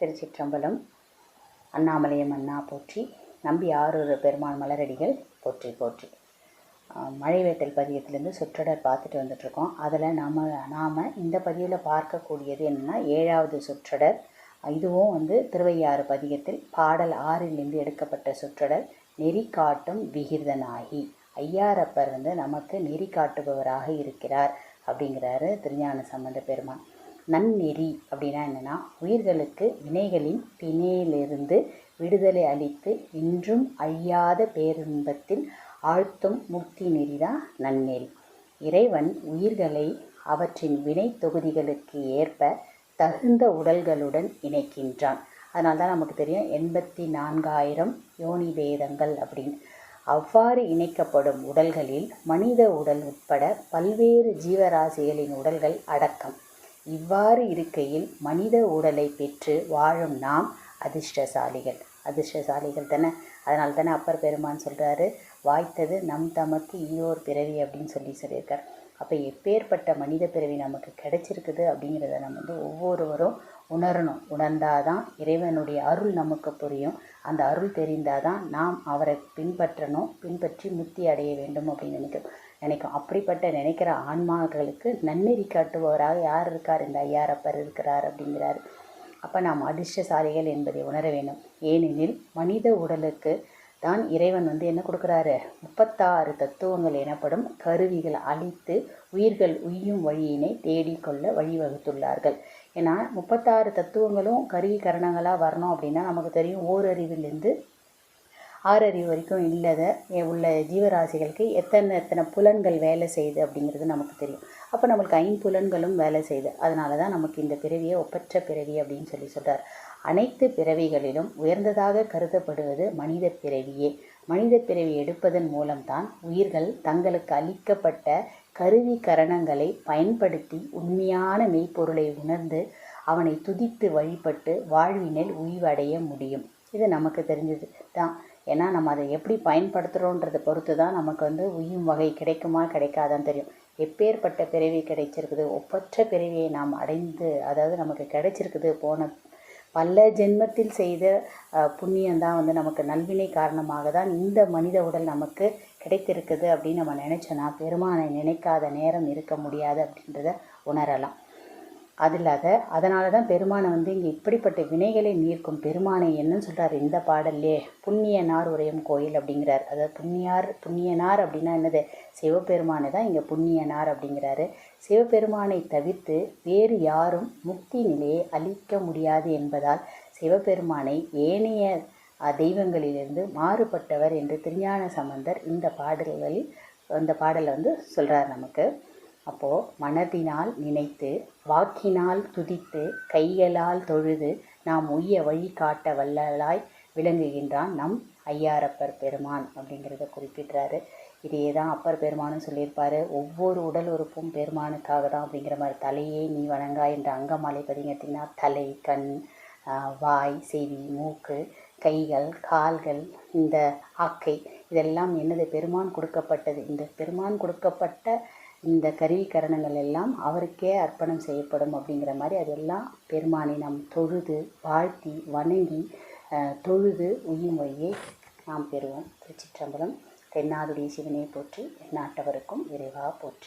திருச்சிற்றம்பலம். அண்ணாமலையம் அண்ணா போற்றி, நம்பி ஆரூர் பெருமாள் மலரடிகள் போற்றி போற்றி. மழைவேட்டல் பதியத்திலேருந்து சொற்றொடர் பார்த்துட்டு வந்துட்ருக்கோம். அதில் நாம் இந்த பதிவில் பார்க்கக்கூடியது என்னென்னா 7வது சொற்றொடர். இதுவும் திருவையாறு பதிகத்தில் பாடல் 6லிருந்து எடுக்கப்பட்ட சொற்றொடர். நெறி காட்டும் விகிர்தனாகி, ஐயாரப்பர் நமக்கு நெறி காட்டுபவராக இருக்கிறார் அப்படிங்கிறாரு திருஞான சம்பந்த பெருமான். நன்னெறி அப்படின்னா என்னென்னா, உயிர்களுக்கு வினைகளின் பிணையிலிருந்து விடுதலை அளித்து இன்றும் அழியாத பேரின்பத்தில் ஆழ்த்தும் முக்தி நெறிதான் நன்னெறி. இறைவன் உயிர்களை அவற்றின் வினை தொகுதிகளுக்கு ஏற்ப தகுந்த உடல்களுடன் இணைக்கின்றான். அதனால தான் நமக்கு தெரியும் 84,000 யோனி பேதங்கள் அப்படின்னு. அவ்வாறு இணைக்கப்படும் உடல்களில் மனித உடல் உட்பட பல்வேறு ஜீவராசிகளின் உடல்கள் அடக்கம். இவ்வாறு இருக்கையில் மனித உடலை பெற்று வாழும் நாம் அதிர்ஷ்டசாலிகள் தானே. அதனால தானே அப்பர் பெருமான் சொல்கிறாரு, வாய்த்தது நம் தமக்கு ஈயோர் பிறவி அப்படின்னு சொல்லியிருக்கார். அப்போ எப்பேற்பட்ட மனித பிறவி நமக்கு கிடைச்சிருக்குது அப்படிங்கிறத நம்ம ஒவ்வொருவரும் உணரணும். உணர்ந்தாதான் இறைவனுடைய அருள் நமக்கு புரியும். அந்த அருள் தெரிந்தாதான் நாம் அவரை பின்பற்றி முக்தி அடைய வேண்டும் அப்படின்னு நினைக்கும். அப்படிப்பட்ட நினைக்கிற ஆன்மாக்களுக்கு நன்னெறி காட்டுபவராக யார் இருக்கார்? இந்த ஐயாரப்பர் இருக்கிறார் அப்படிங்கிறார். அப்போ நாம் அதிர்ஷ்டசாலிகள் என்பதை உணர வேண்டும். ஏனெனில் மனித உடலுக்கு தான் இறைவன் என்ன கொடுக்குறாரு? 36 தத்துவங்கள் எனப்படும் கருவிகள் அளித்து உயிர்கள் உய்யும் வழியினை தேடிக்கொள்ள வழிவகுத்துள்ளார்கள். ஏன்னா 36 தத்துவங்களும் கருவி கரணங்களாக வரணும் அப்படின்னா நமக்கு தெரியும், ஓரறிவிலிருந்து 6 அறிவு வரைக்கும் உள்ள ஜீவராசிகளுக்கு எத்தனை புலன்கள் வேலை செய்யுது அப்படிங்கிறது நமக்கு தெரியும். அப்போ நம்மளுக்கு 5 புலன்களும் வேலை செய்யுது. அதனால தான் நமக்கு இந்த பிறவியை ஒப்பற்ற பிறவி அப்படின்னு சொல்கிறார். அனைத்து பிறவிகளிலும் உயர்ந்ததாக கருதப்படுவது மனித பிறவியே. மனித பிறவி எடுப்பதன் மூலம்தான் உயிர்கள் தங்களுக்கு அளிக்கப்பட்ட கருவி கரணங்களை பயன்படுத்தி உண்மையான மெய்ப்பொருளை உணர்ந்து அவனை துதித்து வழிபட்டு வாழ்வினில் உய்வடைய முடியும். இது நமக்கு தெரிஞ்சது தான். ஏன்னா நம்ம அதை எப்படி பயன்படுத்துகிறோன்றதை பொறுத்து தான் நமக்கு உய்யும் வகை கிடைக்குமா கிடைக்காதான்னு தெரியும். எப்பேற்பட்ட பிறவி கிடைச்சிருக்குது, ஒப்பற்ற பிறவியை நாம் அடைந்து, அதாவது நமக்கு கிடைச்சிருக்குது. போன பல ஜென்மத்தில் செய்த புண்ணியந்தான் நமக்கு நல்வினை காரணமாக தான் இந்த மனித உடல் நமக்கு கிடைத்திருக்குது அப்படின்னு நம்ம நினச்சோன்னா பெருமானை நினைக்காத நேரம் இருக்க முடியாது அப்படின்றத உணரலாம். அதனால தான் பெருமானை இங்கே இப்படிப்பட்ட வினைகளை நீர்க்கும் பெருமானை என்னன்னு சொல்கிறார் இந்த பாடல்லே? புண்ணியனார் உரையும் கோயில் அப்படிங்கிறார். அதாவது புண்ணியனார் அப்படின்னா என்னது? சிவபெருமானை தான் இங்கே புண்ணியனார் அப்படிங்கிறாரு. சிவபெருமானை தவிர்த்து வேறு யாரும் முக்தி நிலையை அளிக்க முடியாது என்பதால் சிவபெருமானை ஏனைய தெய்வங்களிலிருந்து மாறுபட்டவர் என்று திருஞான சம்பந்தர் இந்த பாடலை சொல்கிறார் நமக்கு. அப்போது மனதினால் நினைத்து, வாக்கினால் துதித்து, கைகளால் தொழுது நாம் உய்ய வழி காட்ட வல்லலாய் விளங்குகின்றான் நம் ஐயாரப்பர் பெருமான் அப்படிங்கிறத குறிப்பிட்றாரு. இதையே தான் அப்பர் பெருமானும் சொல்லியிருப்பார். ஒவ்வொரு உடல் உறுப்பும் பெருமானுக்காக தான் அப்படிங்கிற மாதிரி. தலையே நீ வணங்கா என்ற அங்கமாலை பதிங்கத்தின்னா தலை, கண், வாய், செவி, மூக்கு, கைகள், கால்கள், இந்த ஆக்கை இதெல்லாம் என்னது? பெருமான் கொடுக்கப்பட்டது. இந்த பெருமான் கொடுக்கப்பட்ட இந்த கருவி கரணங்கள் எல்லாம் அவருக்கே அர்ப்பணம் செய்யப்படும் அப்படிங்கிற மாதிரி அதெல்லாம் பெருமானை நாம் தொழுது வாழ்த்தி வணங்கி தொழுது உய்யும் வழியை நாம் பெறுவோம். திருச்சிற்றம்பலம். தென்னாடுடைய சிவனை போற்றி, நாட்டவருக்கும் இறைவா போற்றி.